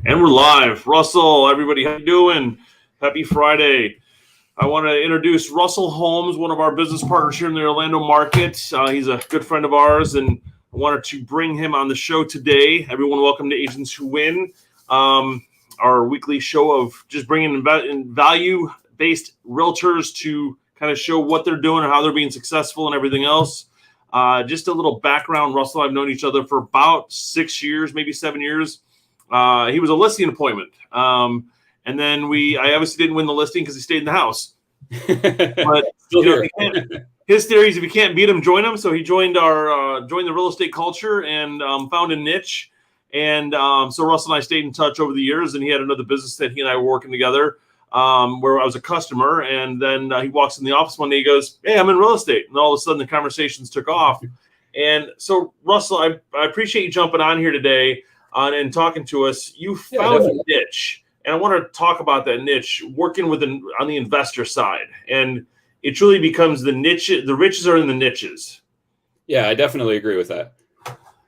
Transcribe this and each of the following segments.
And we're live. Russell, everybody, how you doing? Happy Friday. I want to introduce Russell Holmes, one of our business partners here in the Orlando market. He's a good friend of ours, and I wanted to bring him on the show today. Everyone, welcome to Agents Who Win, our weekly show of just bringing value-based realtors to kind of show what they're doing and how they're being successful and everything else. Just a little background. Russell and I have known each other for about 6 years, maybe 7 years. He was a listing appointment. And then I obviously didn't win the listing because he stayed in the house. But Still here. His theory is if you can't beat him, join him. So he joined joined the real estate culture and found a niche. And so Russell and I stayed in touch over the years. And he had another business that he and I were working together where I was a customer. And then he walks in the office one day. He goes, "Hey, I'm in real estate." And all of a sudden the conversations took off. And so Russell, I appreciate you jumping on here today and talking to us. You found a niche. And I want to talk about that niche, working on the investor side. And it truly becomes the niche. The riches are in the niches. Yeah, I definitely agree with that.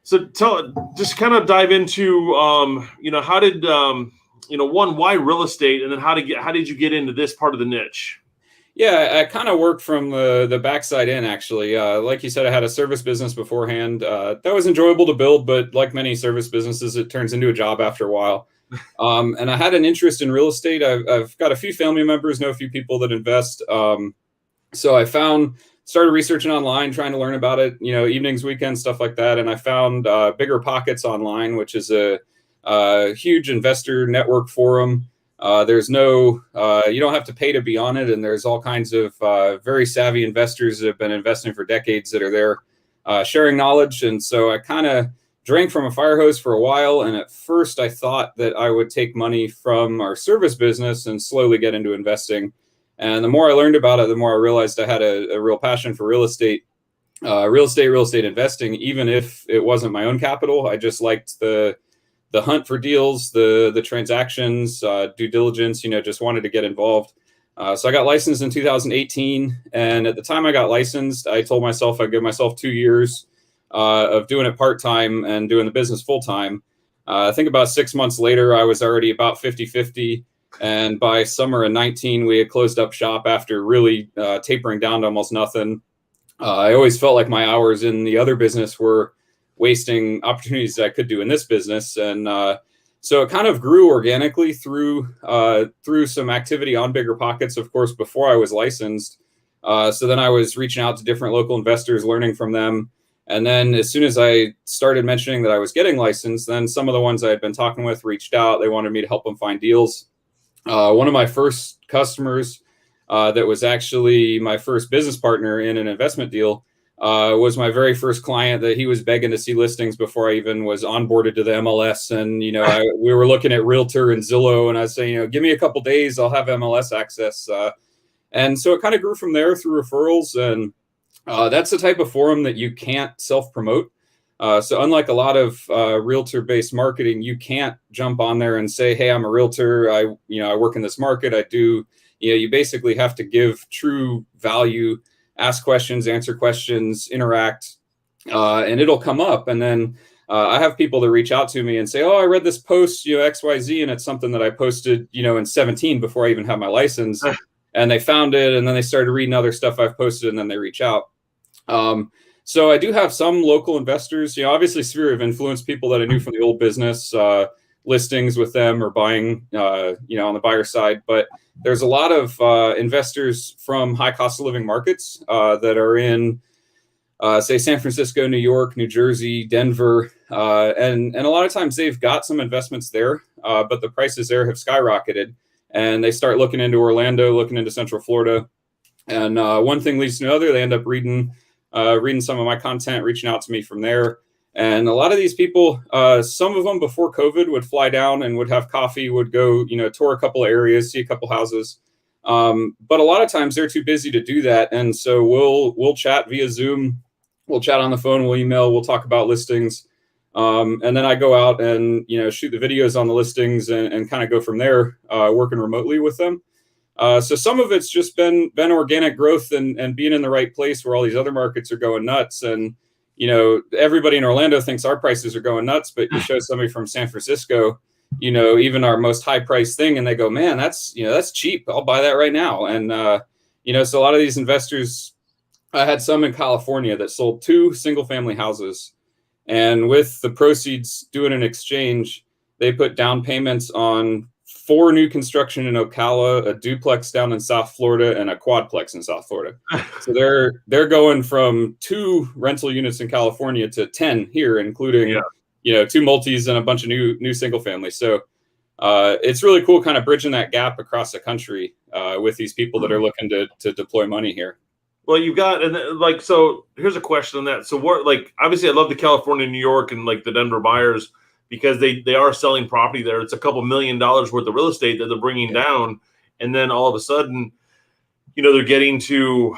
So just kind of dive into, how did, why real estate? And then how did you get into this part of the niche? Yeah, I kind of worked from the backside in, actually. Like you said, I had a service business beforehand. That was enjoyable to build, but like many service businesses, it turns into a job after a while. And I had an interest in real estate. I've got a few family members, know a few people that invest. So I started researching online, trying to learn about it, evenings, weekends, stuff like that. And I found Bigger Pockets online, which is a huge investor network forum. There's you don't have to pay to be on it. And there's all kinds of very savvy investors that have been investing for decades that are there sharing knowledge. And so I kind of drank from a fire hose for a while. And at first I thought that I would take money from our service business and slowly get into investing. And the more I learned about it, the more I realized I had a real passion for real estate investing, even if it wasn't my own capital. I just liked the hunt for deals, the transactions, due diligence, just wanted to get involved. So I got licensed in 2018. And at the time I got licensed, I told myself I'd give myself 2 years of doing it part-time and doing the business full-time. I think about 6 months later, I was already about 50-50. And by summer of 19, we had closed up shop after really tapering down to almost nothing. I always felt like my hours in the other business were wasting opportunities that I could do in this business. And so it kind of grew organically through some activity on Bigger Pockets, of course, before I was licensed. So then I was reaching out to different local investors, learning from them. And then as soon as I started mentioning that I was getting licensed, then some of the ones I had been talking with reached out. They wanted me to help them find deals. One of my first customers that was actually my first business partner in an investment deal was my very first client that he was begging to see listings before I even was onboarded to the MLS. And, we were looking at Realtor and Zillow, and I was saying, give me a couple days, I'll have MLS access. And so it kind of grew from there through referrals. And that's the type of forum that you can't self-promote. So unlike a lot of realtor-based marketing, you can't jump on there and say, "Hey, I'm a realtor. I work in this market. I do." You basically have to give true value, ask questions, answer questions, interact, and it'll come up. And then I have people that reach out to me and say, "Oh, I read this post, XYZ, and it's something that I posted, in 17 before I even had my license." And they found it, and then they started reading other stuff I've posted, and then they reach out. So I do have some local investors, obviously sphere of influence, people that I knew from the old business, listings with them or buying, on the buyer side. But there's a lot of investors from high cost of living markets that are in, say, San Francisco, New York, New Jersey, Denver. And a lot of times they've got some investments there, but the prices there have skyrocketed. And they start looking into Orlando, looking into Central Florida. And one thing leads to another. They end up reading some of my content, reaching out to me from there. And a lot of these people, some of them before COVID would fly down and would have coffee, would go, tour a couple of areas, see a couple houses. But a lot of times they're too busy to do that. And so we'll chat via Zoom, we'll chat on the phone, we'll email, we'll talk about listings. And then I go out and, shoot the videos on the listings and kind of go from there, working remotely with them. So some of it's just been organic growth and being in the right place where all these other markets are going nuts. And, everybody in Orlando thinks our prices are going nuts, but you show somebody from San Francisco even our most high priced thing, and they go, man, that's cheap. I'll buy that right now. And so a lot of these investors, I had some in California that sold 2 single family houses, and with the proceeds doing an exchange, they put down payments on 4 new construction in Ocala, a duplex down in South Florida, and a quadplex in South Florida. So they're going from 2 rental units in California to 10 here, including 2 multis and a bunch of new single families. So it's really cool, kind of bridging that gap across the country with these people that are looking to deploy money here. Well, you've got, and so here's a question on that. So what, obviously I love the California, New York, and the Denver buyers, because they are selling property there. It's a couple $1 million worth of real estate that they're bringing down. And then all of a sudden, they're getting to,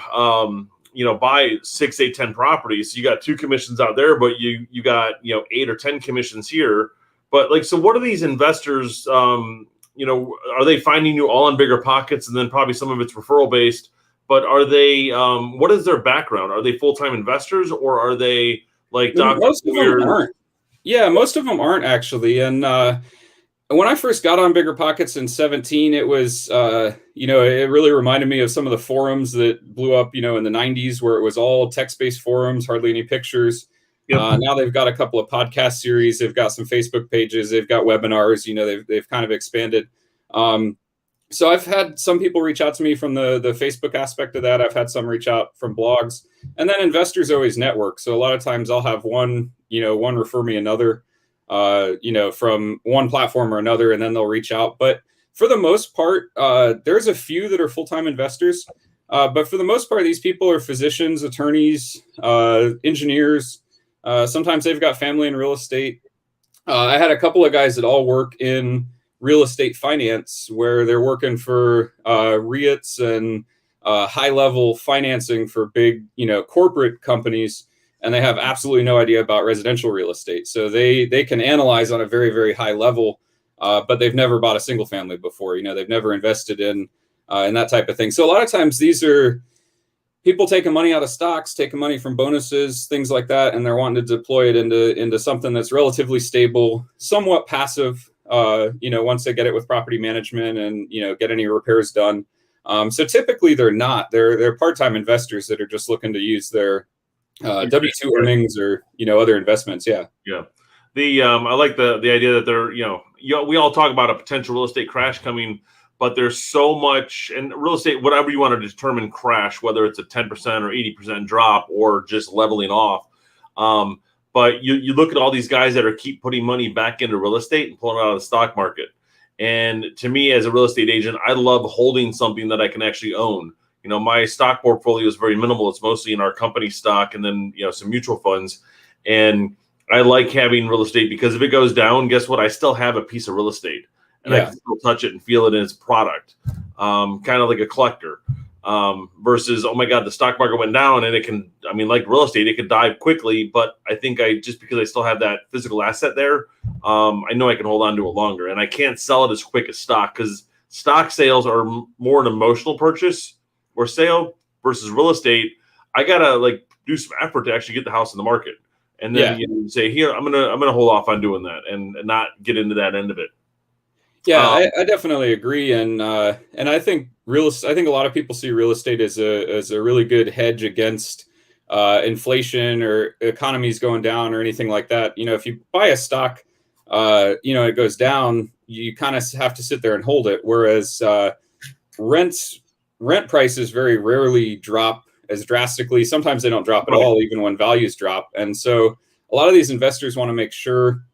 buy 6, 8, 10 properties. So you got 2 commissions out there, but you got, 8 or 10 commissions here. But so what are these investors, are they finding you all in bigger pockets, and then probably some of it's referral based? But are they, what is their background? Are they full-time investors, or are they doctors? Most of them aren't. Yeah, most of them aren't actually. And when I first got on Bigger Pockets in 2017, it was, it really reminded me of some of the forums that blew up, in the 90s, where it was all text-based forums, hardly any pictures. Yep. Now they've got a couple of podcast series. They've got some Facebook pages. They've got webinars. They've kind of expanded. So I've had some people reach out to me from the Facebook aspect of that. I've had some reach out from blogs, and then investors always network. So a lot of times I'll have one refer me another, from one platform or another, and then they'll reach out. But for the most part, there's a few that are full-time investors. But for the most part, these people are physicians, attorneys, engineers. Sometimes they've got family in real estate. I had a couple of guys that all work in real estate finance, where they're working for REITs and high-level financing for big, corporate companies, and they have absolutely no idea about residential real estate. So they can analyze on a very, very high level, but they've never bought a single family before. They've never invested in that type of thing. So a lot of times these are people taking money out of stocks, taking money from bonuses, things like that, and they're wanting to deploy it into something that's relatively stable, somewhat passive. Once they get it with property management and, get any repairs done. So typically they're part-time investors that are just looking to use their W-2 earnings or, other investments. Yeah. Yeah. I like the idea that they're, we all talk about a potential real estate crash coming, but there's so much, and real estate, whatever you want to determine crash, whether it's a 10% or 80% drop or just leveling off. But you look at all these guys that keep putting money back into real estate and pulling it out of the stock market. And to me, as a real estate agent, I love holding something that I can actually own. My stock portfolio is very minimal. It's mostly in our company stock and then, some mutual funds. And I like having real estate because if it goes down, guess what? I still have a piece of real estate, and I can still touch it and feel it in its product, kind of like a collector. Versus, oh my God, the stock market went down, and it can, like real estate, it could dive quickly. But I think just because I still have that physical asset there, I know I can hold on to it longer, and I can't sell it as quick as stock, because stock sales are more an emotional purchase or sale versus real estate. I gotta do some effort to actually get the house in the market, and then say, here, I'm gonna hold off on doing that and not get into that end of it. Yeah, I definitely agree, and I think I think a lot of people see real estate as a really good hedge against inflation or economies going down or anything like that. If you buy a stock, it goes down, you kind of have to sit there and hold it. Whereas rent prices very rarely drop as drastically. Sometimes they don't drop at all, even when values drop. And so a lot of these investors want to make sure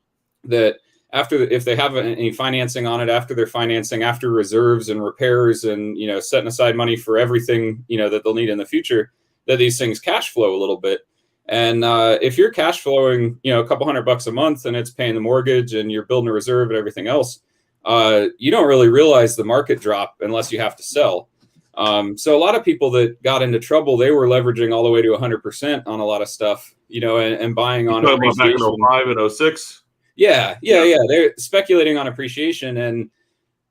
that if they have any financing on it, after their financing, after reserves and repairs and, setting aside money for everything, that they'll need in the future, that these things cash flow a little bit. And if you're cash flowing, a couple $100 a month and it's paying the mortgage and you're building a reserve and everything else, you don't really realize the market drop unless you have to sell. So a lot of people that got into trouble, they were leveraging all the way to 100% on a lot of stuff, and buying on appreciation. Back in 05 and 06? Yeah. They're speculating on appreciation. And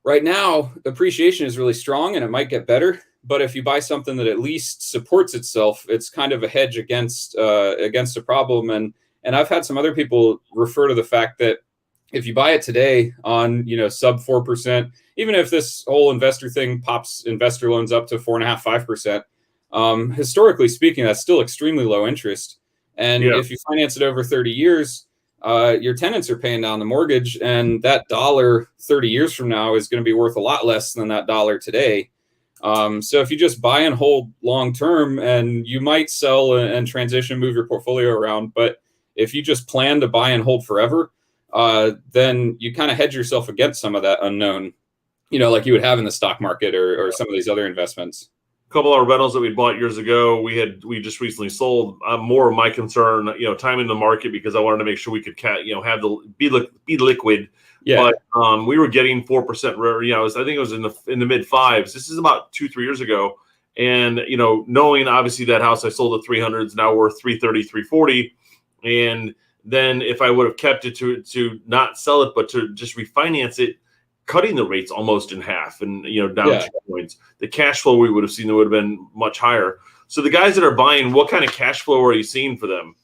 right now, appreciation is really strong and it might get better. But if you buy something that at least supports itself, it's kind of a hedge against a problem. And I've had some other people refer to the fact that if you buy it today on, sub 4%, even if this whole investor thing pops investor loans up to 4.5%, 5%, historically speaking, that's still extremely low interest. And Yeah. if you finance it over 30 years, your tenants are paying down the mortgage, and that dollar 30 years from now is going to be worth a lot less than that dollar today. So if you just buy and hold long term, and you might sell and transition, move your portfolio around, but if you just plan to buy and hold forever, then you kind of hedge yourself against some of that unknown, like you would have in the stock market or some of these other investments. A couple of our rentals that we bought years ago, we just recently sold. More of my concern, time in the market, because I wanted to make sure we could, have be liquid. Yeah. But we were getting 4%. I think it was in the mid fives. This is about 2-3 years ago, and knowing obviously that house I sold at 300 is now worth 330, 340, and then if I would have kept it to not sell it but to just refinance it, cutting the rates almost in half, and down 2 points, the cash flow we would have seen, that would have been much higher. So the guys that are buying, what kind of cash flow are you seeing for them?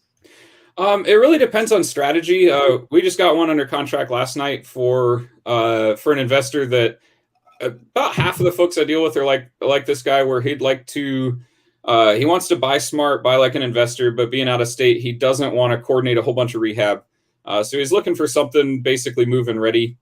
It really depends on strategy. We just got one under contract last night for an investor that about half of the folks I deal with are like this guy, where he'd like to he wants to buy smart, buy like an investor, but being out of state, he doesn't want to coordinate a whole bunch of rehab. So he's looking for something basically move-in ready.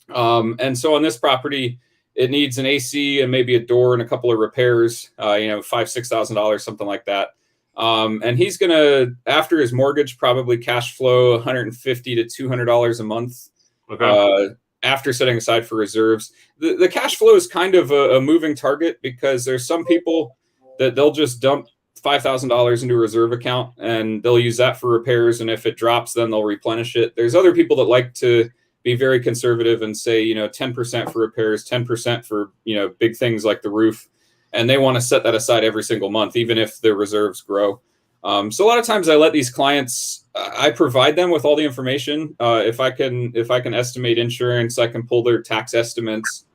And so on this property, it needs an AC and maybe a door and a couple of repairs, $5,000-$6,000, something like that. And he's going to, after his mortgage, probably cash flow $150 to $200 a month. Okay. After setting aside for reserves. The cash flow is kind of a moving target, because there's some people that they'll just dump $5,000 into a reserve account and they'll use that for repairs. And if it drops, then they'll replenish it. There's other people that like to be very conservative and say, 10% for repairs, 10% for, big things like the roof. And they want to set that aside every single month, even if their reserves grow. So a lot of times I let these clients, I provide them with all the information. If I can estimate insurance, I can pull their tax estimates.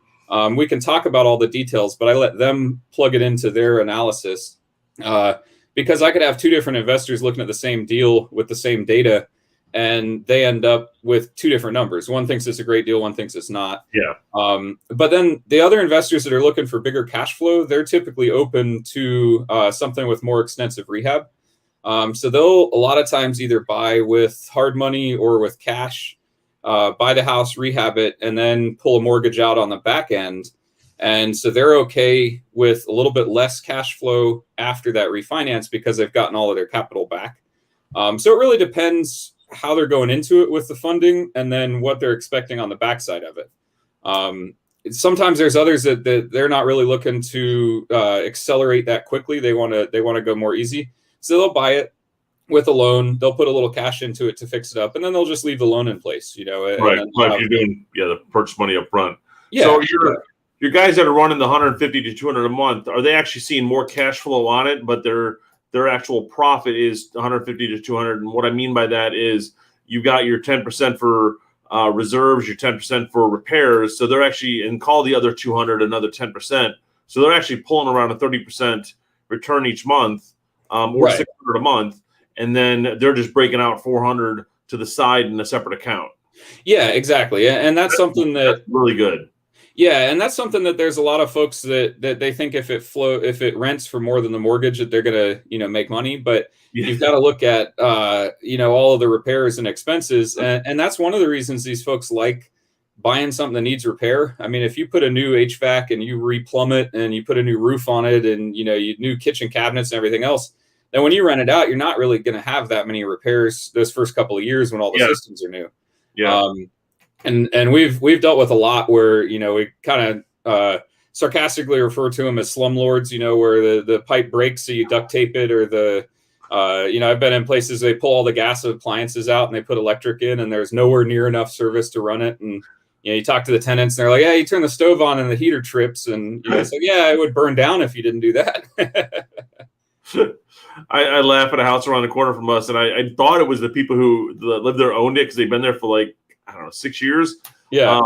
We can talk about all the details, but I let them plug it into their analysis, because I could have two different investors looking at the same deal with the same data, and they end up with two different numbers. One thinks it's a great deal, one thinks it's not. Yeah. But then the other investors that are looking for bigger cash flow, they're typically open to something with more extensive rehab. So they'll a lot of times either buy with hard money or with cash, buy the house, rehab it, and then pull a mortgage out on the back end. And so they're okay with a little bit less cash flow after that refinance, because they've gotten all of their capital back. So it really depends how they're going into it with the funding, and then what they're expecting on the backside of it. Sometimes there's others that they're not really looking to accelerate that quickly. They want to go more easy. So they'll buy it with a loan. They'll put a little cash into it to fix it up, and then they'll just leave the loan in place. Right. But you're doing the purchase money up front. Yeah. So your guys that are running the 150 to 200 a month, are they actually seeing more cash flow on it, but their actual profit is 150 to 200? And what I mean by that is you've got your 10% for reserves, your 10% for repairs. So they're actually, and call the other 200 another 10%. So they're actually pulling around a 30% return each month, or Right. 600 a month. And then they're just breaking out 400 to the side in a separate account. Yeah, exactly. And that's something that's really good. Yeah, and that's something that there's a lot of folks that they think if it rents for more than the mortgage, that they're gonna make money. But you've got to look at all of the repairs and expenses, and that's one of the reasons these folks like buying something that needs repair. I mean, if you put a new HVAC and you replumb it and you put a new roof on it and you new kitchen cabinets and everything else, then when you rent it out, you're not really going to have that many repairs those first couple of years when all the systems are new. Yeah. And we've dealt with a lot where we kind of sarcastically refer to them as slumlords, where the pipe breaks, so you duct tape it, or I've been in places they pull all the gas appliances out and they put electric in, and there's nowhere near enough service to run it. And you talk to the tenants, and they're like, "Yeah, you turn the stove on and the heater trips," and it's like, "Yeah, it would burn down if you didn't do that." I laugh at a house around the corner from us, and I thought it was the people who lived there owned it, because they've been there for 6 years. Yeah.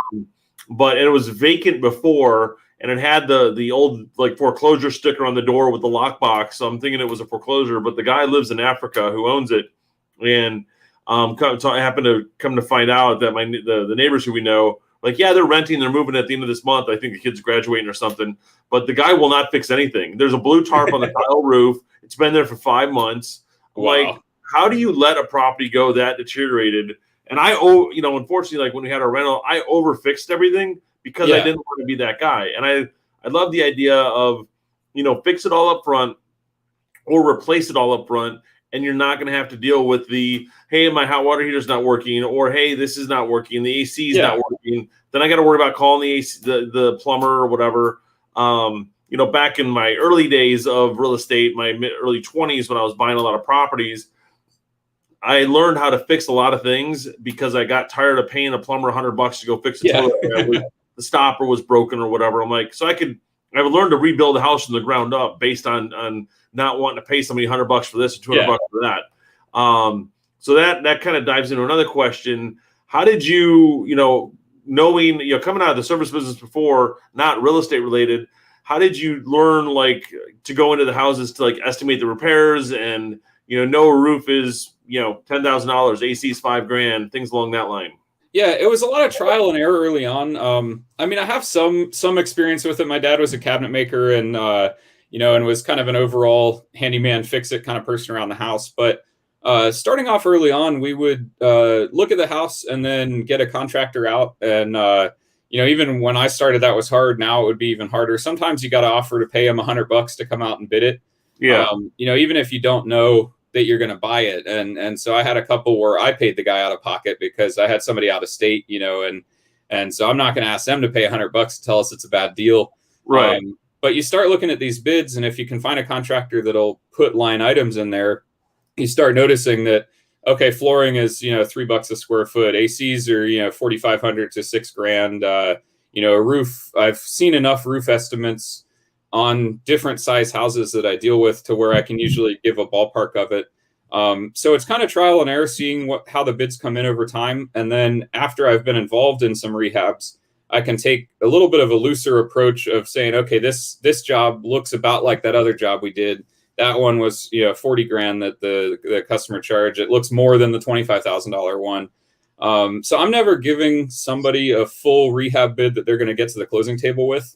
But it was vacant before, and it had the old foreclosure sticker on the door with the lockbox. So I'm thinking it was a foreclosure, but the guy lives in Africa who owns it, and So I happened to come to find out that the neighbors who we know, like, yeah, they're renting, they're moving at the end of this month. I think the kid's graduating or something, but the guy will not fix anything. There's a blue tarp on the tile roof. It's been there for 5 months. Wow. Like, how do you let a property go that deteriorated? And unfortunately, like when we had our rental, I over fixed everything because I didn't want to be that guy. And I love the idea of, fix it all up front or replace it all up front. And you're not going to have to deal with the, hey, my hot water heater's not working, or hey, this is not working, the AC is not working. Then I got to worry about calling the AC, the plumber or whatever. Back in my early days of real estate, my early 20s, when I was buying a lot of properties, I learned how to fix a lot of things because I got tired of paying a plumber $100 to go fix the toilet. The stopper was broken or whatever. I'm like, I've learned to rebuild a house from the ground up based on not wanting to pay somebody $100 for this or $200 for that. So that kind of dives into another question. How did you, knowing, coming out of the service business before, not real estate related, how did you learn to go into the houses to estimate the repairs and, know a roof is, $10,000, AC is $5,000, things along that line? Yeah, it was a lot of trial and error early on. I have some experience with it. My dad was a cabinet maker and, and was kind of an overall handyman, fix-it kind of person around the house. But starting off early on, we would look at the house and then get a contractor out. And, even when I started, that was hard. Now it would be even harder. Sometimes you got to offer to pay them $100 to come out and bid it. Yeah. Even if you don't know that you're going to buy it. And so I had a couple where I paid the guy out of pocket because I had somebody out of state, and so I'm not going to ask them to pay $100 to tell us it's a bad deal. Right. But you start looking at these bids, and if you can find a contractor that'll put line items in there, you start noticing that, okay, flooring is, $3 a square foot. ACs are, $4,500 to $6,000. A roof, I've seen enough roof estimates on different size houses that I deal with to where I can usually give a ballpark of it. So it's kind of trial and error, seeing how the bids come in over time. And then after I've been involved in some rehabs, I can take a little bit of a looser approach of saying, okay, this job looks about like that other job we did. That one was, $40,000 that the customer charged. It looks more than the $25,000 one. So I'm never giving somebody a full rehab bid that they're going to get to the closing table with.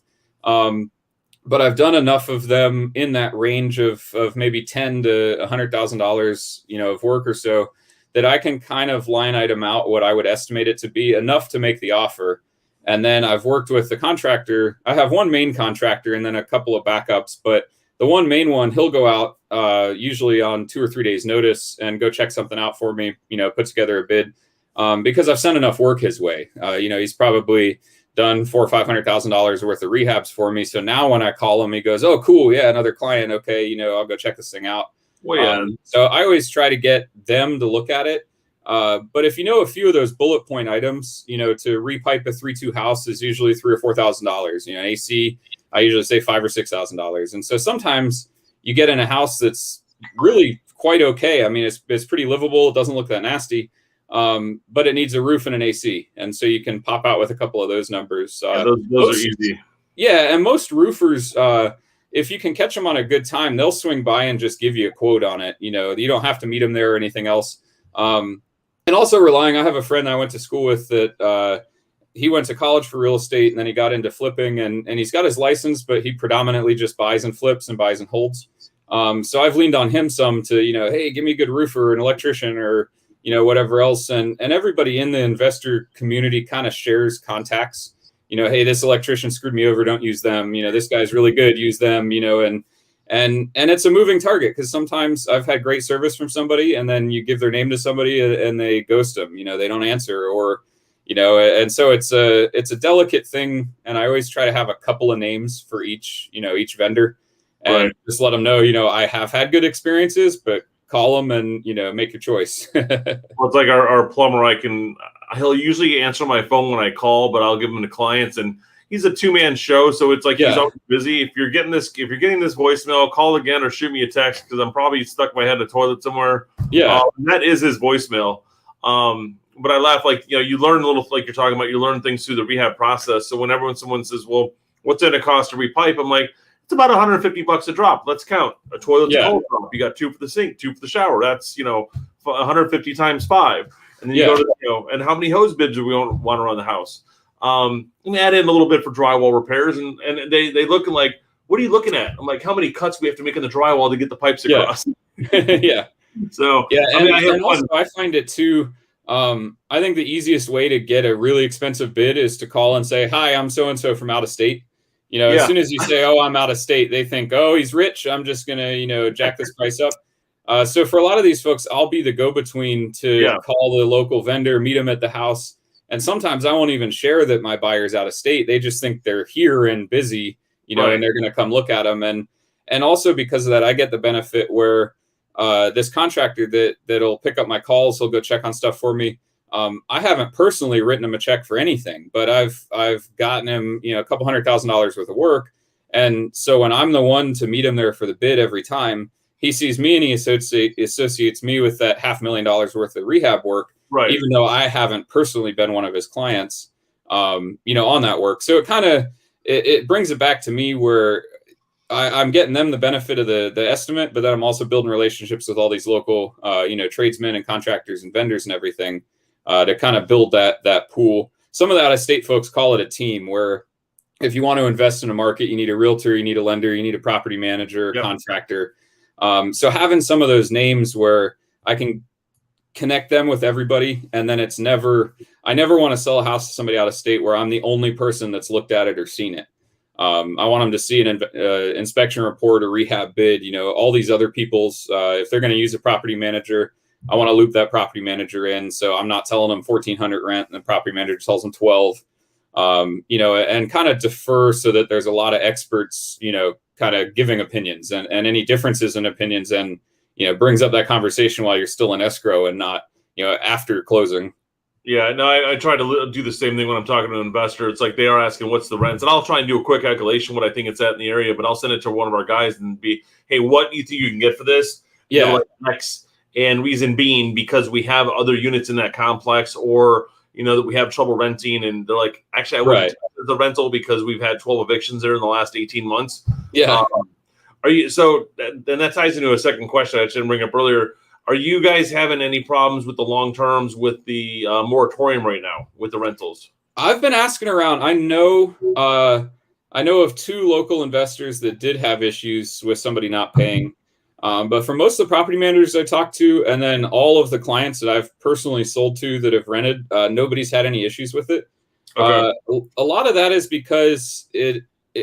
But I've done enough of them in that range of maybe $10,000 to $100,000, of work or so, that I can kind of line item out what I would estimate it to be, enough to make the offer. And then I've worked with the contractor. I have one main contractor and then a couple of backups, but the one main one, he'll go out usually on 2 or 3 days notice and go check something out for me, put together a bid, because I've sent enough work his way. He's probably done $400,000 or $500,000 worth of rehabs for me. So now when I call him, he goes, "Oh, cool. Yeah. Another client. Okay. I'll go check this thing out." Well, yeah. So I always try to get them to look at it. But if a few of those bullet point items, to repipe a 3-2 house is usually $3,000 or $4,000. AC, I usually say $5,000 or $6,000. And so sometimes you get in a house that's really quite okay. It's pretty livable. It doesn't look that nasty. But it needs a roof and an AC. And so you can pop out with a couple of those numbers. Those are easy. Yeah. And most roofers, if you can catch them on a good time, they'll swing by and just give you a quote on it. You don't have to meet them there or anything else. And also I have a friend I went to school with that, he went to college for real estate and then he got into flipping and he's got his license, but he predominantly just buys and flips and buys and holds. So I've leaned on him some to, hey, give me a good roofer, an electrician, or, whatever else. And everybody in the investor community kind of shares contacts, hey, this electrician screwed me over. Don't use them. This guy's really good. Use them, and it's a moving target because sometimes I've had great service from somebody and then you give their name to somebody and they ghost them, they don't answer or, and so it's a delicate thing. And I always try to have a couple of names for each vendor and just let them know, I have had good experiences, but call them and, make your choice. Well, it's like our plumber. He'll usually answer my phone when I call, but I'll give him to clients and he's a 2-man show. So it's like, he's always busy. If you're getting this voicemail, call again or shoot me a text. Cause I'm probably stuck my head in the toilet somewhere. Yeah. That is his voicemail. But I laugh, you learn a little, like you're talking about, you learn things through the rehab process. So whenever someone says, well, what's it going to cost to repipe? I'm like, it's about $150 a drop. Let's count. A toilet's a cold drop. You got 2 for the sink, 2 for the shower. That's, 150 times 5. And then you go to, and how many hose bibs do we want around the house? And add in a little bit for drywall repairs. And they looking like, what are you looking at? I'm like, how many cuts we have to make in the drywall to get the pipes across? Yeah. So, yeah. And also I find it too. I think the easiest way to get a really expensive bid is to call and say, hi, I'm so-and-so from out of state. As soon as you say, oh, I'm out of state, they think, oh, he's rich. I'm just going to, jack this price up. So for a lot of these folks, I'll be the go-between to call the local vendor, meet them at the house. And sometimes I won't even share that my buyer's out of state. They just think they're here and busy, and they're going to come look at them. And also because of that, I get the benefit where this contractor that'll pick up my calls, he'll go check on stuff for me. I haven't personally written him a check for anything, but I've gotten him, a couple $100,000 worth of work. And so when I'm the one to meet him there for the bid every time, he sees me and he associates me with that $500,000 worth of rehab work, even though I haven't personally been one of his clients, on that work. So it kind of, it brings it back to me where I'm getting them the benefit of the estimate, but then I'm also building relationships with all these local, tradesmen and contractors and vendors and everything to kind of build that pool. Some of the out-of-state folks call it a team, where if you want to invest in a market, you need a realtor, you need a lender, you need a property manager, a contractor. So having some of those names where I can connect them with everybody, and then I never want to sell a house to somebody out of state where I'm the only person that's looked at it or seen it. I want them to see an inspection report, a rehab bid, all these other people's, if they're going to use a property manager, I want to loop that property manager in. So I'm not telling them 1,400 rent and the property manager tells them 12, and kind of defer so that there's a lot of experts, kind of giving opinions and any differences in opinions, and, brings up that conversation while you're still in escrow and not, after closing. Yeah, no, I try to do the same thing when I'm talking to an investor. It's like they are asking, what's the rents? And I'll try and do a quick calculation, what I think it's at in the area, but I'll send it to one of our guys and be, hey, what do you think you can get for this? Yeah. Like X, and reason being, because we have other units in that complex, or, that we have trouble renting. And they're like, actually, I wouldn't take the rental because we've had 12 evictions there in the last 18 months. Yeah. Then that ties into a second question I didn't bring up earlier. Are you guys having any problems with the long terms with the moratorium right now with the rentals? I've been asking around. I know of 2 local investors that did have issues with somebody not paying. But for most of the property managers I talked to, and then all of the clients that I've personally sold to that have rented, nobody's had any issues with it. Okay. A lot of that is because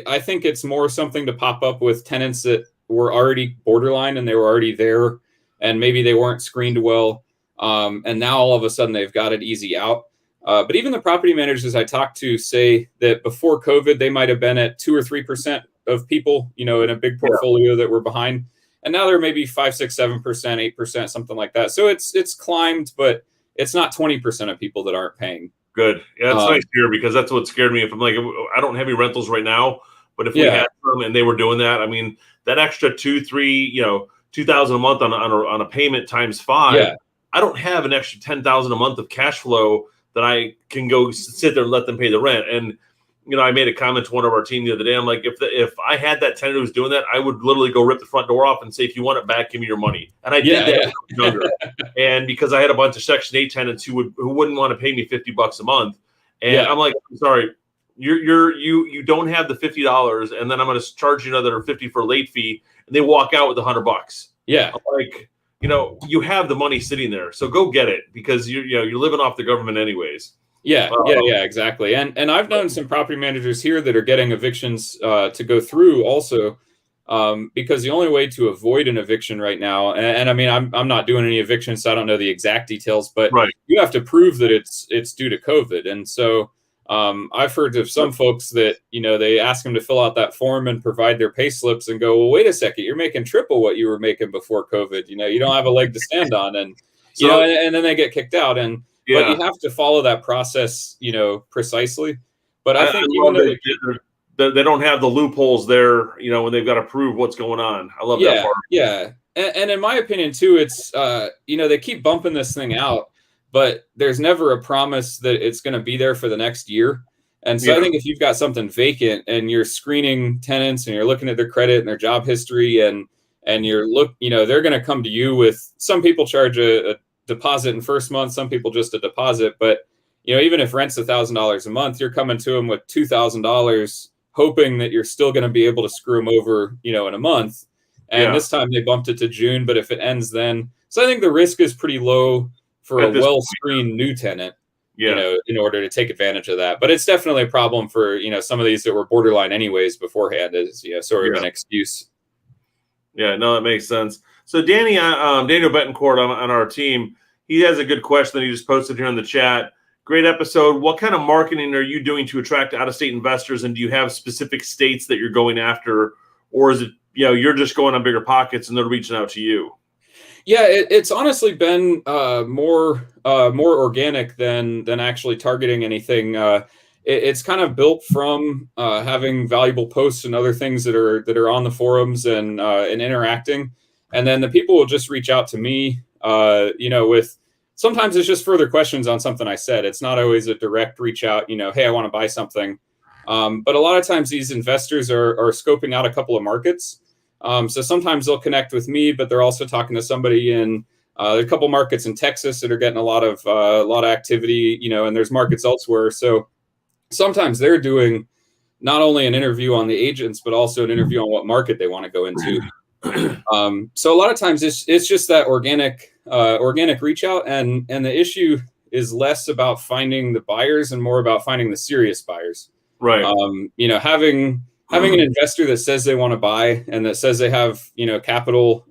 I think it's more something to pop up with tenants that were already borderline and they were already there, and maybe they weren't screened well. And now all of a sudden they've got it easy out. But even the property managers I talked to say that before COVID, they might have been at 2 or 3% of people, in a big portfolio that were behind. And now they're maybe 5, 6, 7%, 8%, something like that. So it's climbed, but it's not 20% of people that aren't paying. Good. Yeah, it's nice to hear, because that's what scared me. If I'm like, I don't have any rentals right now, but if we had some and they were doing that, I mean, that extra 2, 3, $2,000 a month on a payment times 5. Yeah. I don't have an extra $10,000 a month of cash flow that I can go sit there and let them pay the rent. And I made a comment to one of our team the other day. I'm like, if I had that tenant who was doing that, I would literally go rip the front door off and say, if you want it back, give me your money. And I did that when I was younger. And because I had a bunch of Section 8 tenants who wouldn't want to pay me $50 a month. And I'm like, I'm sorry, you don't have the $50, and then I'm going to charge you another $50 for a late fee, and they walk out with $100. Yeah. I'm like, you have the money sitting there, so go get it, because you're living off the government anyways. Yeah, exactly. And I've known some property managers here that are getting evictions to go through also, because the only way to avoid an eviction right now, and I mean, I'm not doing any evictions, so I don't know the exact details, but you have to prove that it's due to COVID. And so I've heard of some folks that, they ask them to fill out that form and provide their pay slips and go, well, wait a second, you're making triple what you were making before COVID. You don't have a leg to stand on. And, and then they get kicked out. And, but you have to follow that process, precisely. But I think they don't have the loopholes there, when they've got to prove what's going on. I love that part. Yeah. And in my opinion, too, it's, they keep bumping this thing out, but there's never a promise that it's going to be there for the next year. And so I think if you've got something vacant and you're screening tenants and you're looking at their credit and their job history, and they're going to come to you with, some people charge a deposit in first month. Some people just a deposit. But, even if rent's $1,000 a month, you're coming to them with $2,000, hoping that you're still going to be able to screw them over, in a month. And this time they bumped it to June. But if it ends then, so I think the risk is pretty low for a well-screened new tenant. In order to take advantage of that. But it's definitely a problem for, some of these that were borderline anyways beforehand is, sort of an excuse. Yeah, no, that makes sense. So Daniel Betancourt on our team, he has a good question that he just posted here in the chat. Great episode. What kind of marketing are you doing to attract out-of-state investors? And do you have specific states that you're going after? Or is it, you're just going on bigger pockets and they're reaching out to you? Yeah, it's honestly been more organic than actually targeting anything. It's kind of built from having valuable posts and other things that are on the forums and interacting, and then the people will just reach out to me. With sometimes it's just further questions on something I said. It's not always a direct reach out. Hey, I want to buy something. But a lot of times these investors are scoping out a couple of markets. So sometimes they'll connect with me, but they're also talking to somebody in a couple markets in Texas that are getting a lot of activity, and there's markets elsewhere. So sometimes they're doing not only an interview on the agents, but also an interview on what market they want to go into. So a lot of times it's just that organic reach out, and the issue is less about finding the buyers and more about finding the serious buyers. Right. Having an investor that says they want to buy and that says they have, capital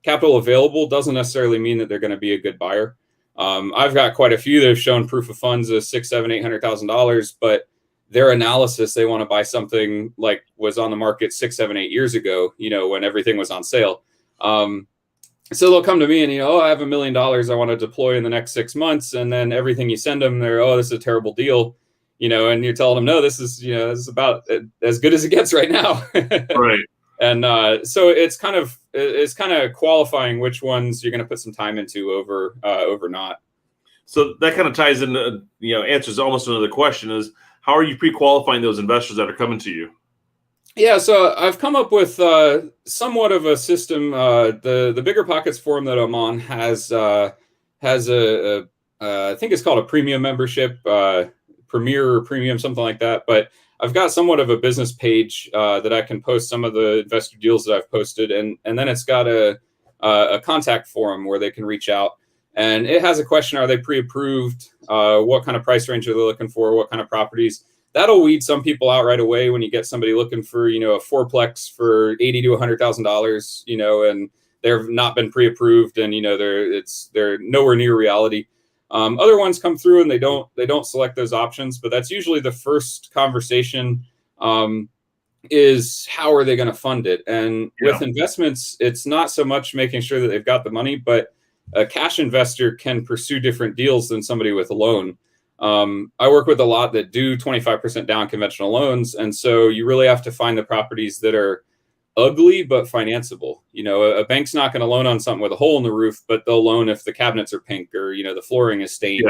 available doesn't necessarily mean that they're going to be a good buyer. I've got quite a few that have shown proof of funds of $600,000, $700,000, $800,000, but their analysis, they want to buy something like was on the market 6, 7, 8 years ago, when everything was on sale. So they'll come to me and, I have $1 million I want to deploy in the next 6 months. And then everything you send them, they're, this is a terrible deal. And you're telling them, no, this is about as good as it gets right now. Right. And so it's kind of qualifying which ones you're going to put some time into over not. So that kind of ties into, answers almost another question is, how are you pre-qualifying those investors that are coming to you? Yeah, so I've come up with somewhat of a system. The Bigger Pockets forum that I'm on has a I think it's called a premium membership. Premier or premium, something like that. But I've got somewhat of a business page that I can post some of the investor deals that I've posted. And then it's got a contact forum where they can reach out. And it has a question, are they pre-approved? What kind of price range are they looking for? What kind of properties? That'll weed some people out right away when you get somebody looking for, a fourplex for $80,000 to $100,000, and they've not been pre-approved and, they're nowhere near reality. Other ones come through and they don't select those options, but that's usually the first conversation, is how are they going to fund it? And with investments, it's not so much making sure that they've got the money, but a cash investor can pursue different deals than somebody with a loan. I work with a lot that do 25% down conventional loans. And so you really have to find the properties that are ugly but financeable. A bank's not going to loan on something with a hole in the roof, but they'll loan if the cabinets are pink or the flooring is stained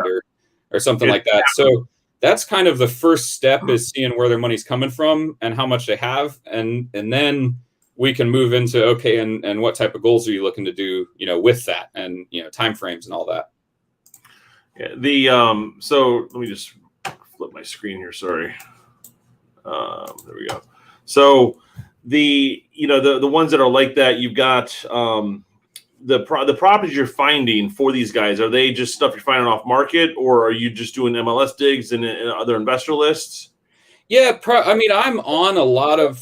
or something like that. So that's kind of the first step, is seeing where their money's coming from and how much they have, and then we can move into and what type of goals are you looking to do with that, and timeframes and all that. Yeah, so let me just flip my screen here, sorry. There we go. So the ones that are like that, you've got the properties you're finding for these guys, are they just stuff you're finding off market, or are you just doing MLS digs and other investor lists? Yeah, I'm on a lot of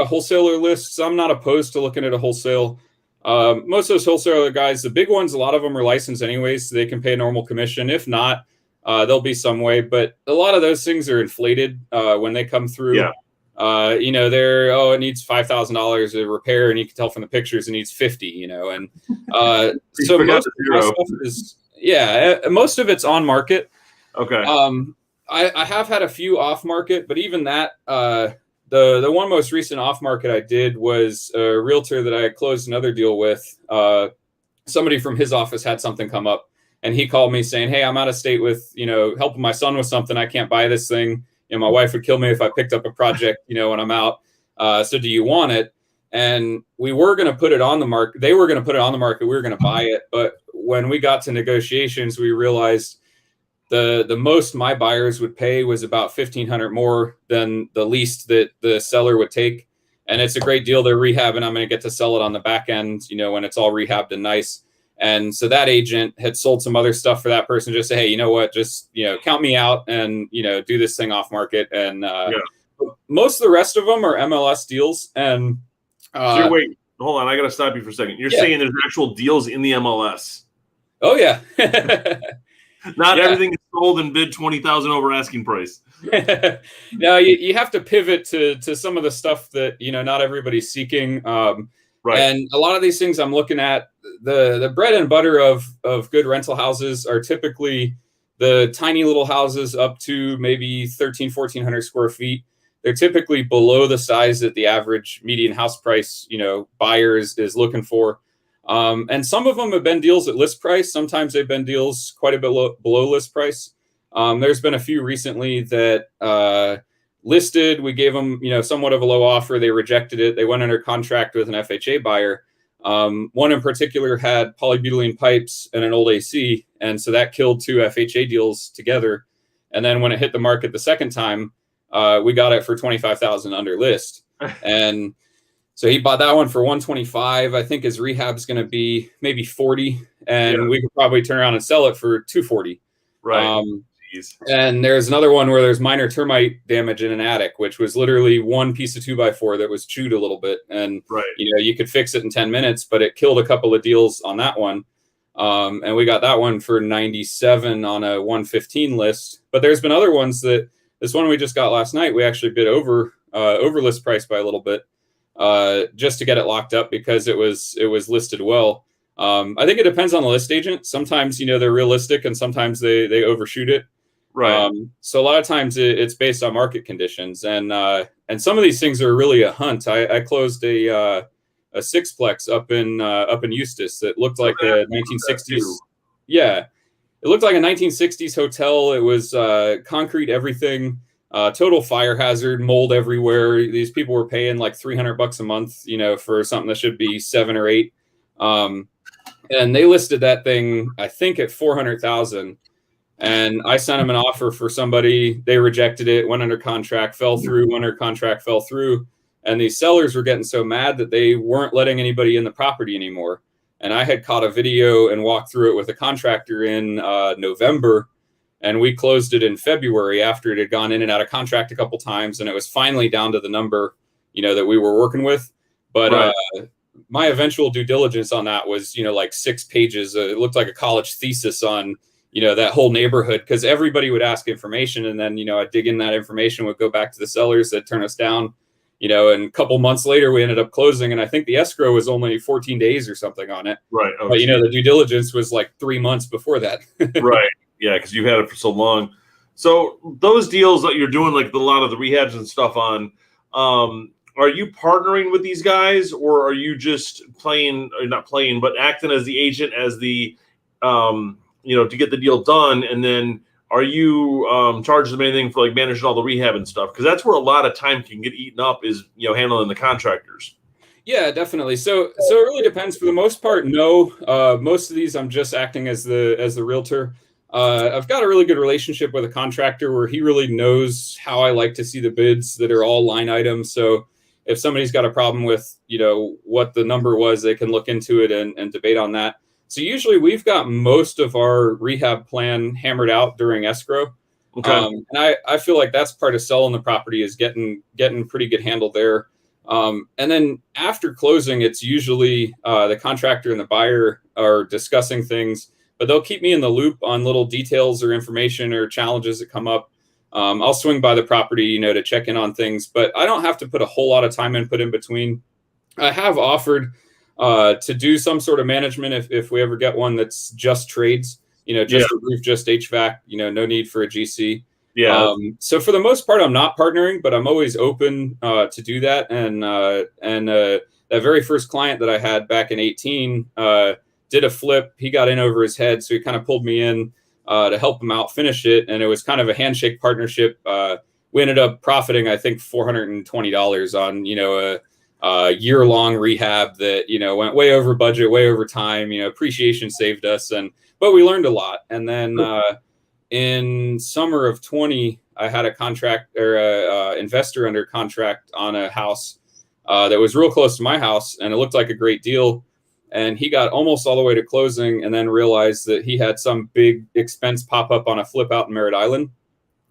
wholesaler lists. I'm not opposed to looking at a wholesale. Most of those wholesaler guys, the big ones, a lot of them are licensed anyways, so they can pay a normal commission. If not, there'll be some way. But a lot of those things are inflated when they come through. Yeah. It needs $5,000 to repair, and you can tell from the pictures it needs 50. And so most of my stuff is most of it's on market. Okay. I have had a few off market, but even that, the one most recent off market I did was a realtor that I closed another deal with. Somebody from his office had something come up, and he called me saying, "Hey, I'm out of state with helping my son with something. I can't buy this thing. My wife would kill me if I picked up a project when I'm out. So do you want it?" And we were going to put it on the market. They were going to put it on the market. We were going to buy it. But when we got to negotiations, we realized the most my buyers would pay was about $1,500 more than the least that the seller would take. And it's a great deal. They're rehabbing. I'm going to get to sell it on the back end, when it's all rehabbed and nice. And so that agent had sold some other stuff for that person. Just say, hey, you know what? Just, count me out and, do this thing off market. And most of the rest of them are MLS deals. And so wait, hold on. I got to stop you for a second. You're saying there's actual deals in the MLS? Oh, yeah. Not everything is sold and bid 20,000 over asking price. No, you have to pivot to some of the stuff that not everybody's seeking. Right. And a lot of these things I'm looking at, the bread and butter of good rental houses are typically the tiny little houses up to maybe 1,400 square feet. They're typically below the size that the average median house price buyer is looking for. And some of them have been deals at list price. Sometimes they've been deals quite a bit below list price. There's been a few recently that listed. We gave them, somewhat of a low offer. They rejected it. They went under contract with an FHA buyer. One in particular had polybutylene pipes and an old AC. And so that killed 2 FHA deals together. And then when it hit the market the second time, we got it for $25,000 under list. And so he bought that one for $125. I think his rehab is going to be maybe $40, and we could probably turn around and sell it for $240. Right. And there's another one where there's minor termite damage in an attic, which was literally one piece of 2x4 that was chewed a little bit, and you could fix it in 10 minutes, but it killed a couple of deals on that one. And we got that one for $97 on a $115 list. But there's been other ones that this one we just got last night, we actually bid over list price by a little bit. Just to get it locked up because it was listed well. I think it depends on the list agent. Sometimes, they're realistic and sometimes they overshoot it. Right. So a lot of times it's based on market conditions, and some of these things are really a hunt. I closed a sixplex up in Eustis that looked like a 1960s. Yeah. It looked like a 1960s hotel. It was concrete, everything. Total fire hazard, mold everywhere. These people were paying like $300 a month, for something that should be 7 or 8. And they listed that thing, I think, at $400,000. And I sent them an offer for somebody. They rejected it, went under contract, fell through, went under contract, fell through. And these sellers were getting so mad that they weren't letting anybody in the property anymore. And I had caught a video and walked through it with a contractor in November. And we closed it in February after it had gone in and out of contract a couple times. And it was finally down to the number, that we were working with. But my eventual due diligence on that was, like 6 pages. It looked like a college thesis on, that whole neighborhood, because everybody would ask information. And then, I'd dig in that information, would go back to the sellers that turn us down, and a couple months later, we ended up closing. And I think the escrow was only 14 days or something on it. Right. Oh, but, the due diligence was like 3 months before that. Right. Yeah, because you've had it for so long. So those deals that you're doing, like a lot of the rehabs and stuff on, are you partnering with these guys, or are you just not playing, but acting as the agent, as the, to get the deal done? And then are you charging them anything for like managing all the rehab and stuff? Because that's where a lot of time can get eaten up, is, handling the contractors. Yeah, definitely. So it really depends. For the most part, no. Most of these I'm just acting as the realtor. I've got a really good relationship with a contractor where he really knows how I like to see the bids that are all line items. So if somebody's got a problem with, what the number was, they can look into it and debate on that. So usually we've got most of our rehab plan hammered out during escrow. Okay. And I feel like that's part of selling the property, is getting pretty good handle there. And then after closing, it's usually the contractor and the buyer are discussing things, but they'll keep me in the loop on little details or information or challenges that come up. I'll swing by the property, to check in on things, but I don't have to put a whole lot of time input in between. I have offered to do some sort of management if we ever get one that's just trades, just a roof, just HVAC, no need for a GC. Yeah. So for the most part, I'm not partnering, but I'm always open to do that. And that very first client that I had back in 18 did a flip. He got in over his head, so he kind of pulled me in to help him out finish it. And it was kind of a handshake partnership. We ended up profiting, I think, $420 on, year-long rehab that, went way over budget, way over time. Appreciation saved us, but we learned a lot. And then in summer of 20, I had a contract or a investor under contract on a house that was real close to my house, and it looked like a great deal. And he got almost all the way to closing and then realized that he had some big expense pop up on a flip out in Merritt Island.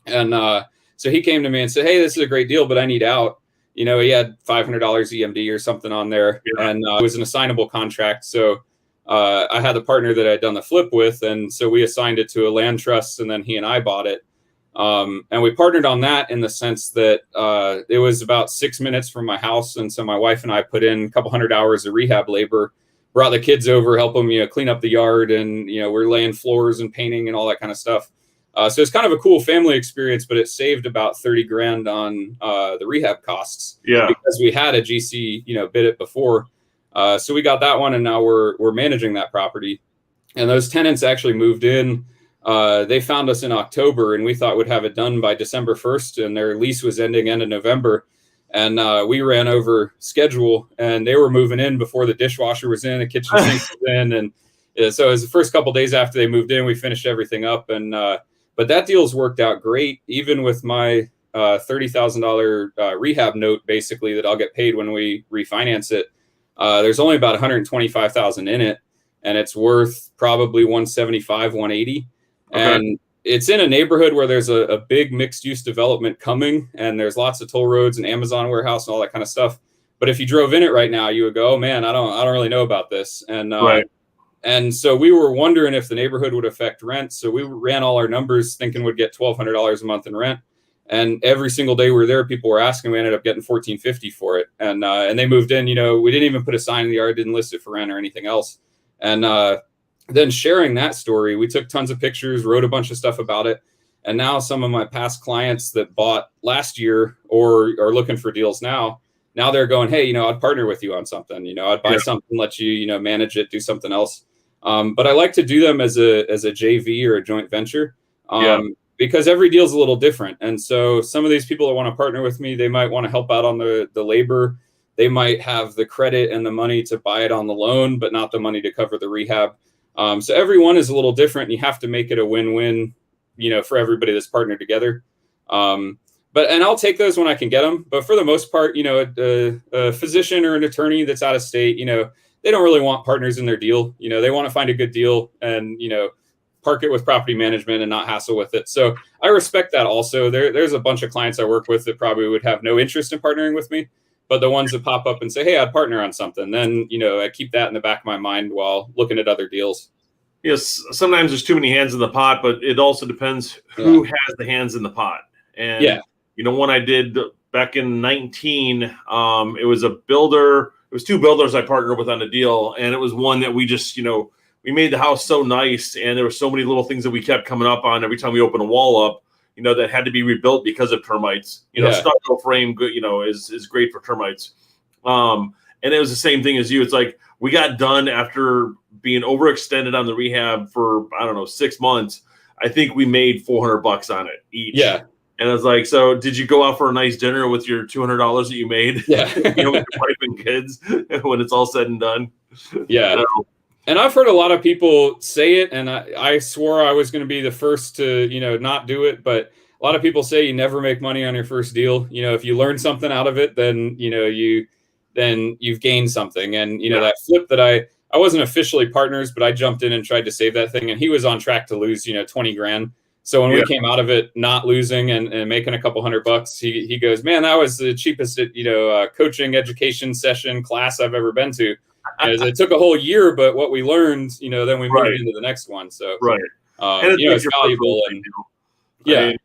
And so he came to me and said, "Hey, this is a great deal, but I need out." He had $500 EMD or something on there, and it was an assignable contract. So I had the partner that I'd done the flip with, and so we assigned it to a land trust, and then he and I bought it. And we partnered on that in the sense that it was about 6 minutes from my house, and so my wife and I put in a couple hundred hours of rehab labor, brought the kids over, help them clean up the yard, and we're laying floors and painting and all that kind of stuff. So it's kind of a cool family experience, but it saved about 30 grand on the rehab costs. Yeah, because we had a GC bid it before. So we got that one, and now we're managing that property. And those tenants actually moved in. They found us in October, and we thought we'd have it done by December 1st, and their lease was ending end of November. And we ran over schedule, and they were moving in before the dishwasher was in, the kitchen sink was in. And so it was the first couple of days after they moved in, we finished everything up. And but that deal's worked out great, even with my $30,000 rehab note, basically, that I'll get paid when we refinance it. There's only about $125,000 in it, and it's worth probably 175, 180. Okay. And it's in a neighborhood where there's a big mixed use development coming, and there's lots of toll roads and Amazon warehouse and all that kind of stuff. But if you drove in it right now, you would go, "Oh man, I don't really know about this." And right. And so we were wondering if the neighborhood would affect rent. So we ran all our numbers thinking we'd get $1,200 a month in rent. And every single day we were there, people were asking. We ended up getting $1,450 for it. And they moved in. We didn't even put a sign in the yard, didn't list it for rent or anything else. And then sharing that story, we took tons of pictures, wrote a bunch of stuff about it. And now some of my past clients that bought last year or are looking for deals now they're going, "Hey, I'd partner with you on something. I'd buy something, let you, manage it, do something else." But I like to do them as a JV or a joint venture. Because every deal is a little different. And so some of these people that want to partner with me, they might want to help out on the labor. They might have the credit and the money to buy it on the loan, but not the money to cover the rehab. So everyone is a little different, and you have to make it a win-win, for everybody that's partnered together. And I'll take those when I can get them. But for the most part, a physician or an attorney that's out of state, they don't really want partners in their deal. They want to find a good deal and, park it with property management and not hassle with it. So I respect that also. There's a bunch of clients I work with that probably would have no interest in partnering with me. But the ones that pop up and say, "Hey, I'd partner on something," then, I keep that in the back of my mind while looking at other deals. Yes, sometimes there's too many hands in the pot, but it also depends who has the hands in the pot. And, one I did back in 19, it was a builder. It was two builders I partnered with on a deal, and it was one that we just, we made the house so nice, and there were so many little things that we kept coming up on every time we opened a wall up, that had to be rebuilt because of termites. Stucco frame, good, is great for termites. And it was the same thing as you. It's like we got done after being overextended on the rehab for, 6 months. I think we made $400 on it each. Yeah. And I was like, "So did you go out for a nice dinner with your $200 that you made?" Yeah. With your wife and kids when it's all said and done. Yeah. And I've heard a lot of people say it, and I swore I was going to be the first to, not do it. But a lot of people say you never make money on your first deal. If you learn something out of it, then, you've gained something. And, that flip that I wasn't officially partners, but I jumped in and tried to save that thing. And he was on track to lose, 20 grand. So when we came out of it, not losing and making a couple $100, he goes, "Man, that was the cheapest, coaching education session class I've ever been to." It took a whole year, but what we learned, then we moved into the next one. So and it's valuable. And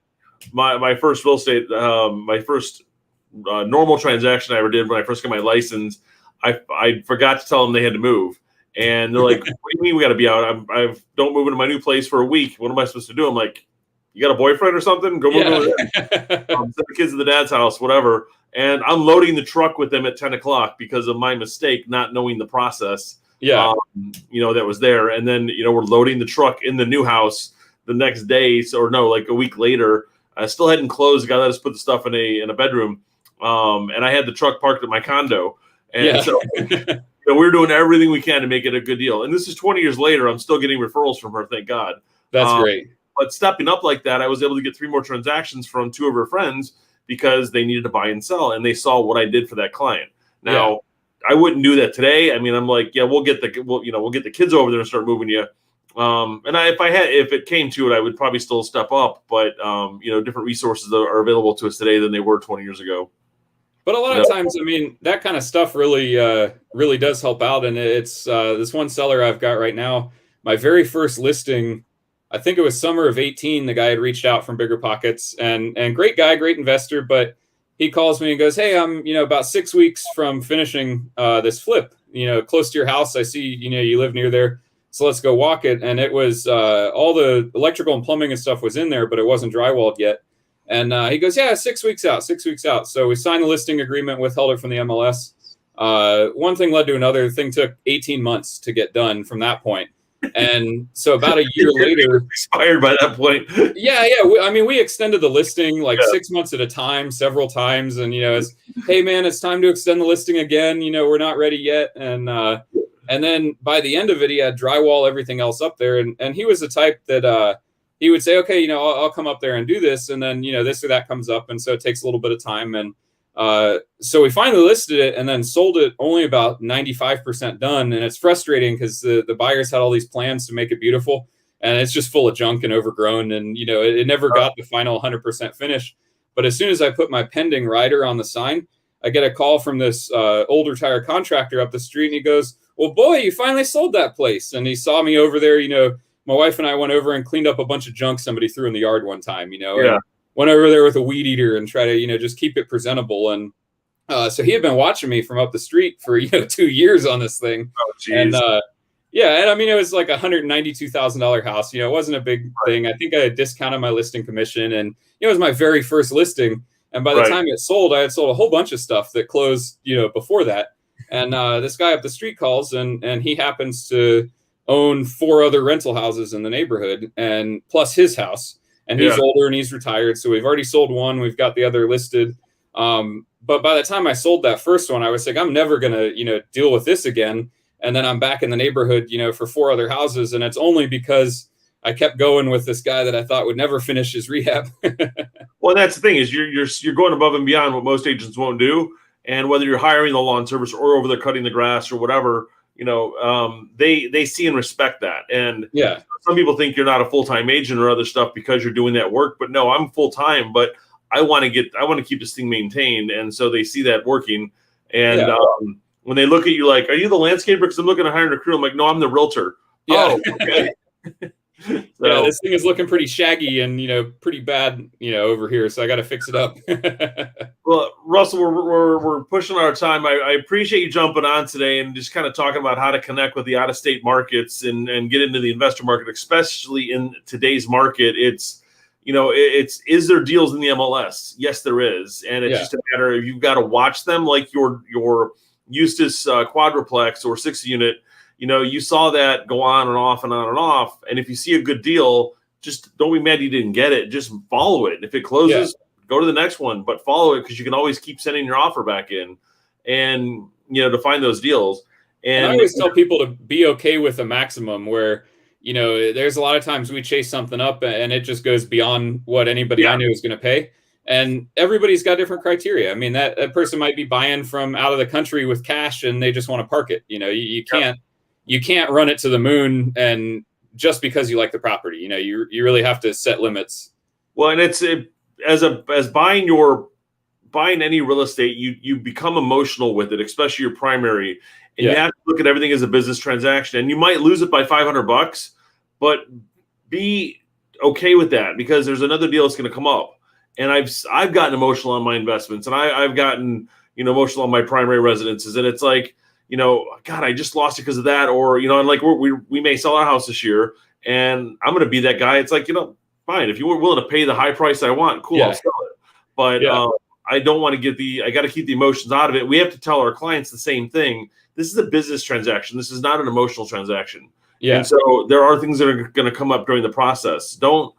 my first real estate, my first normal transaction I ever did when I first got my license, I forgot to tell them they had to move. And they're like, "What do you mean we got to be out? I don't move into my new place for a week. What am I supposed to do?" I'm like, "You got a boyfriend or something? Go move over there. Send the kids to the dad's house, whatever." And I'm loading the truck with them at 10 o'clock because of my mistake, not knowing the process, that was there. And then, we're loading the truck in the new house the next day. Like a week later, I still hadn't closed. The guy let us put the stuff in a bedroom. And I had the truck parked at my condo. And so we're doing everything we can to make it a good deal. And this is 20 years later. I'm still getting referrals from her, thank God. That's great. But stepping up like that, I was able to get 3 more transactions from 2 of her friends because they needed to buy and sell, and they saw what I did for that client. Now, I wouldn't do that today. I mean, I'm like, yeah, we'll get the kids over there and start moving you. And if it came to it, I would probably still step up. But different resources are available to us today than they were 20 years ago. But a lot of times, I mean, that kind of stuff really does help out. And it's this one seller I've got right now. My very first listing, I think it was summer of 18. The guy had reached out from Bigger Pockets, and great guy, great investor. But he calls me and goes, "Hey, I'm about 6 weeks from finishing this flip. Close to your house. I see you live near there, so let's go walk it." And it was all the electrical and plumbing and stuff was in there, but it wasn't drywalled yet. And he goes, "Yeah, 6 weeks out, 6 weeks out." So we signed the listing agreement, withheld it from the MLS. One thing led to another. The thing took 18 months to get done from that point. And so about a year later, expired by that point. Yeah. We extended the listing 6 months at a time, several times. And, it's, "Hey man, it's time to extend the listing again. We're not ready yet." And then by the end of it, he had drywall, everything else up there. And he was the type that, he would say, "Okay, I'll come up there and do this." And then, this or that comes up. And so it takes a little bit of time. And so we finally listed it and then sold it only about 95% done. And it's frustrating because the buyers had all these plans to make it beautiful, and it's just full of junk and overgrown. And, it never got the final 100% finish. But as soon as I put my pending rider on the sign, I get a call from this old retired contractor up the street. And he goes, "Well, boy, you finally sold that place." And he saw me over there. My wife and I went over and cleaned up a bunch of junk somebody threw in the yard one time, and went over there with a weed eater and try to, just keep it presentable. And so he had been watching me from up the street for, 2 years on this thing. Oh, geez. And it was like $192,000 house. It wasn't a big thing. I think I had discounted my listing commission, and it was my very first listing. And by the time it sold, I had sold a whole bunch of stuff that closed, before that. And this guy up the street calls, and he happens to own 4 other rental houses in the neighborhood, and plus his house. And he's older and he's retired. So we've already sold one. We've got the other listed. But by the time I sold that first one, I was like, I'm never going to, deal with this again. And then I'm back in the neighborhood, for 4 other houses. And it's only because I kept going with this guy that I thought would never finish his rehab. Well, that's the thing is you're going above and beyond what most agents won't do. And whether you're hiring the lawn service or over there cutting the grass or whatever, they see and respect that. And some people think you're not a full-time agent or other stuff because you're doing that work, but no, I'm full-time, but I want to keep this thing maintained. And so they see that working. And when they look at you like, "Are you the landscaper?" Because I'm looking at hiring a crew. I'm like, "No, I'm the realtor." Yeah. Oh, okay. So, this thing is looking pretty shaggy and, pretty bad, over here. So I got to fix it up. Well, Russell, we're pushing our time. I appreciate you jumping on today and just kind of talking about how to connect with the out-of-state markets and get into the investor market, especially in today's market. Is there deals in the MLS? Yes, there is. And it's just a matter of you've got to watch them like your Eustis quadruplex or 6-unit. You saw that go on and off and on and off. And if you see a good deal, just don't be mad you didn't get it. Just follow it. If it closes, go to the next one, but follow it because you can always keep sending your offer back in and, to find those deals. And I always tell people to be okay with a maximum where, there's a lot of times we chase something up and it just goes beyond what anybody I knew is going to pay. And everybody's got different criteria. I mean, that person might be buying from out of the country with cash and they just want to park it. You can't run it to the moon, and just because you like the property, you really have to set limits. Well, and it's as buying any real estate, you become emotional with it, especially your primary, and you have to look at everything as a business transaction. And you might lose it by $500, but be okay with that because there's another deal that's going to come up. And I've gotten emotional on my investments, and I've gotten emotional on my primary residences, and it's like, God, I just lost it because of that. Or, and like we may sell our house this year and I'm going to be that guy. It's like, fine. If you were willing to pay the high price I want, cool, I'll sell it. But I don't want to I got to keep the emotions out of it. We have to tell our clients the same thing. This is a business transaction. This is not an emotional transaction. Yeah. And so there are things that are going to come up during the process. Don't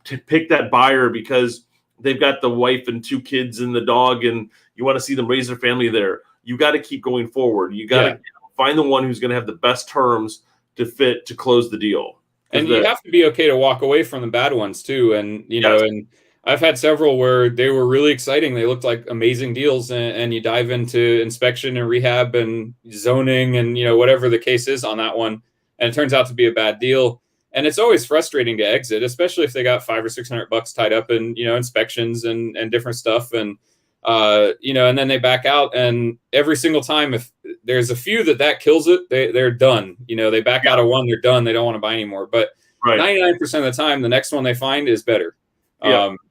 pick that buyer because they've got the wife and 2 kids and the dog and you want to see them raise their family there. you got to keep going forward. You got to find the one who's going to have the best terms to close the deal. And you have to be okay to walk away from the bad ones too. And, you know, and I've had several where they were really exciting. They looked like amazing deals, and you dive into inspection and rehab and zoning and, you know, whatever the case is on that one. And it turns out to be a bad deal. And it's always frustrating to exit, especially if they got $500 or $600 tied up in, you know, inspections and different stuff. And, you know, and then they back out, and every single time, if there's a few that kills it, they're done. You know, they back out of one, they're done. They don't want to buy anymore. But 99% of the time, the next one they find is better.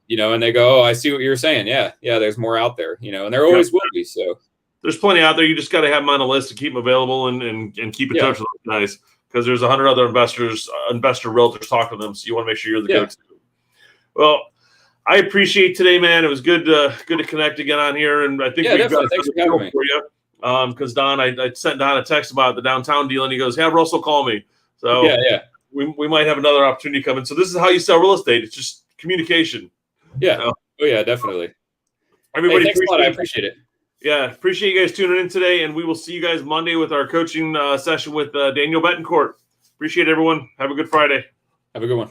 You know, and they go, oh, I see what you're saying. Yeah, there's more out there, you know, and there always will be. So there's plenty out there. You just got to have them on a list to keep them available and keep in touch with those guys, because there's 100 other investor realtors talking to them. So you want to make sure you're the go-to. Well, I appreciate today, man. It was good to connect again on here, and I think we've got a deal for you. Because Don, I sent Don a text about the downtown deal, and he goes, "Have Russell call me." So we might have another opportunity coming. So this is how you sell real estate. It's just communication. Yeah. Oh yeah, definitely. Everybody, thanks a lot. I appreciate it. Yeah, appreciate you guys tuning in today, and we will see you guys Monday with our coaching session with Daniel Betancourt. Appreciate everyone. Have a good Friday. Have a good one.